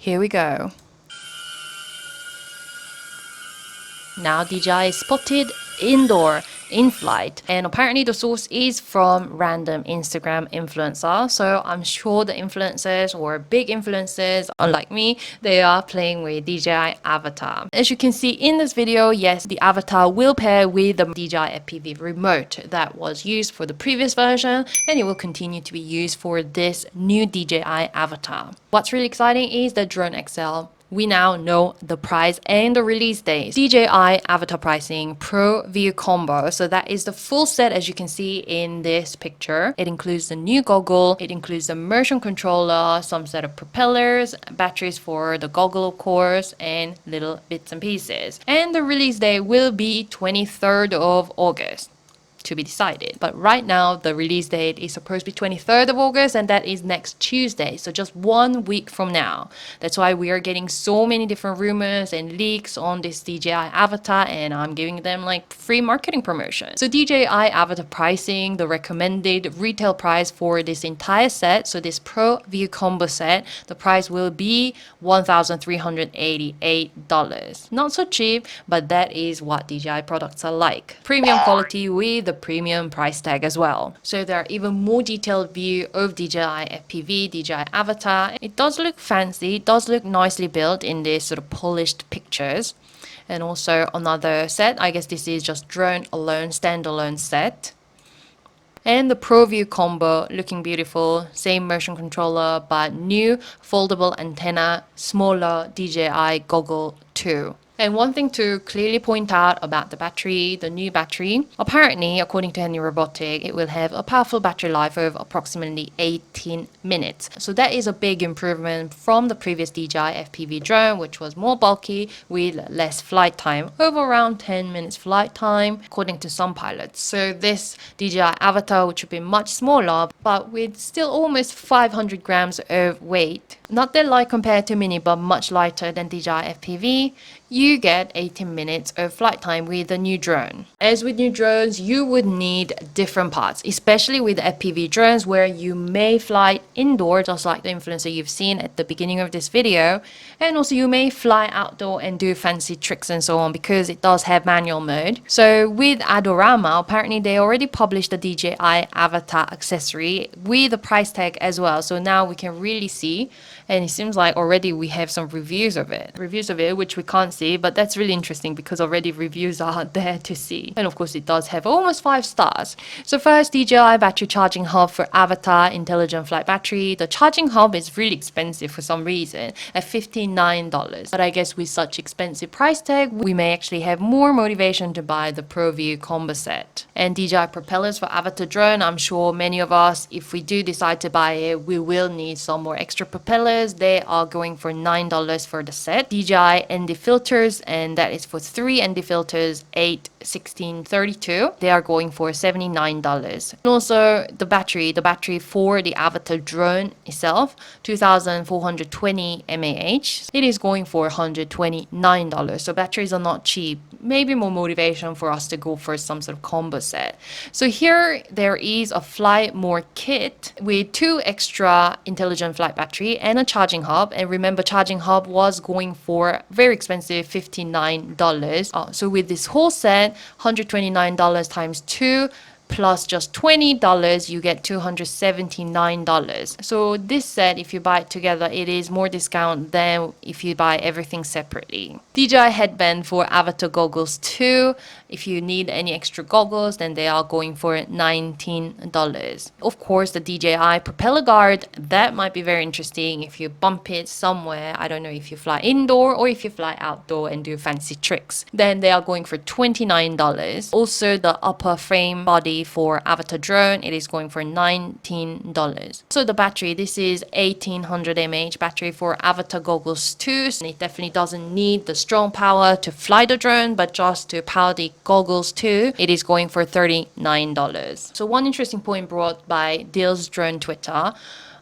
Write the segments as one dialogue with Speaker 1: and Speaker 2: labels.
Speaker 1: Here we go. Now DJI is spotted indoor in flight, and apparently the source is from random Instagram influencer, so I'm sure the influencers or big influencers, unlike me, they are playing with DJI Avatar. As you can see in this video, yes, the Avatar will pair with the DJI FPV remote that was used for the previous version, and it will continue to be used for this new DJI Avatar. What's really exciting is the Drone XL. We now know the price and the release date. DJI Avatar Pricing Pro View Combo. So that is the full set as you can see in this picture. It includes the new goggle, it includes the motion controller, some set of propellers, batteries for the goggle of course, and little bits and pieces. And the release date will be 23rd of August. To be decided. But right now, the release date is supposed to be 23rd of August, and that is next Tuesday. So just 1 week from now. That's why we are getting so many different rumors and leaks on this DJI Avatar, and I'm giving them like free marketing promotion. So DJI Avatar Pricing, the recommended retail price for this entire set, so this Pro View Combo set, the price will be $1,388. Not so cheap, but that is what DJI products are like. Premium quality with the premium price tag as well. So there are even more detailed view of DJI FPV, DJI Avatar. It does look fancy, it does look nicely built in this sort of polished pictures. And also another set, I guess this is just drone alone, standalone set. And the Pro View Combo looking beautiful, same motion controller but new foldable antenna, smaller DJI goggle too. And one thing to clearly point out about the battery, the new battery, apparently, according to Henry Robotic, it will have a powerful battery life of approximately 18 minutes. So that is a big improvement from the previous DJI FPV drone, which was more bulky with less flight time, over around 10 minutes flight time, according to some pilots. So this DJI Avatar, which will be much smaller, but with still almost 500 grams of weight, not that light compared to Mini, but much lighter than DJI FPV, you get 18 minutes of flight time with the new drone. As with new drones, you would need different parts, especially with FPV drones where you may fly indoor, just like the influencer you've seen at the beginning of this video, and also you may fly outdoor and do fancy tricks and so on because it does have manual mode. So with Adorama, apparently they already published the DJI Avatar Accessory with the price tag as well. So now we can really see, and it seems like already we have some reviews of it, which we can't see, but that's really interesting because already reviews are there to see. And of course it does have almost 5 stars. So first, DJI Battery Charging Hub for Avatar Intelligent Flight Battery. The charging hub is really expensive for some reason at $59, but I guess with such expensive price tag we may actually have more motivation to buy the Pro View combo set. And DJI propellers for Avatar drone, I'm sure many of us, if we do decide to buy it, we will need some more extra propellers. They are going for $9 for the set. DJI ND filters, and that is for 3 ND filters, 8, 16, 32. They are going for $79. And also the battery for the Avatar drone itself, 2420 mAh. It is going for $129. So batteries are not cheap. Maybe more motivation for us to go for some sort of combo set. So here there is a Fly More kit with 2 extra intelligent flight battery and a charging hub. And remember, charging hub was going for very expensive $59. So with this whole set, $129 times 2 plus just $20, you get $279. So this set, if you buy it together, it is more discount than if you buy everything separately. DJI headband for Avatar goggles too. If you need any extra goggles, then they are going for $19. Of course, the DJI propeller guard, that might be very interesting if you bump it somewhere. I don't know if you fly indoor or if you fly outdoor and do fancy tricks. Then they are going for $29. Also, the upper frame body for Avatar drone, it is going for $19. So the battery, this is 1800 mAh battery for Avatar goggles too. And it definitely doesn't need the strong power to fly the drone, but just to power the goggles too, it is going for $39. So one interesting point brought by Dill's Drone Twitter.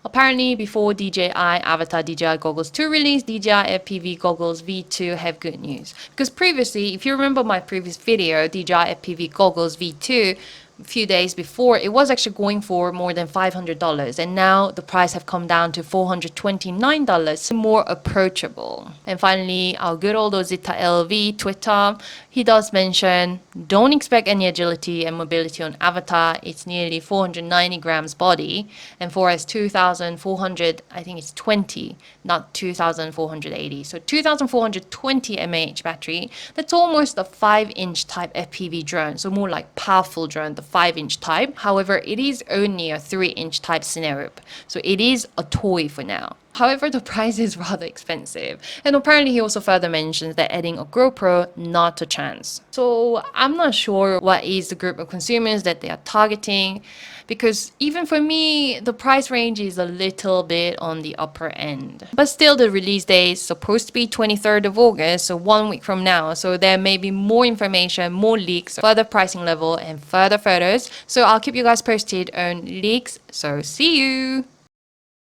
Speaker 1: Apparently, before DJI Avatar DJI Goggles 2 release, DJI FPV Goggles V2 have good news. Because previously, if you remember my previous video, DJI FPV Goggles V2, a few days before, it was actually going for more than $500, and now the price have come down to $429, more approachable. And finally, our good old Ozita LV Twitter, he does mention, don't expect any agility and mobility on Avatar. It's nearly 490 grams body, and for us 2,400, I think it's 20, not 2,480. So 2,420 mAh battery. That's almost a 5-inch type FPV drone, so more like powerful drone, the 5-inch type. However, it is only a 3-inch type scenario, so it is a toy for now. However, the price is rather expensive. And apparently he also further mentions that adding a GoPro, not a chance. So I'm not sure what is the group of consumers that they are targeting, because even for me, the price range is a little bit on the upper end. But still, the release date is supposed to be 23rd of August, so 1 week from now. So there may be more information, more leaks, further pricing level, and further photos. So I'll keep you guys posted on leaks. So see you!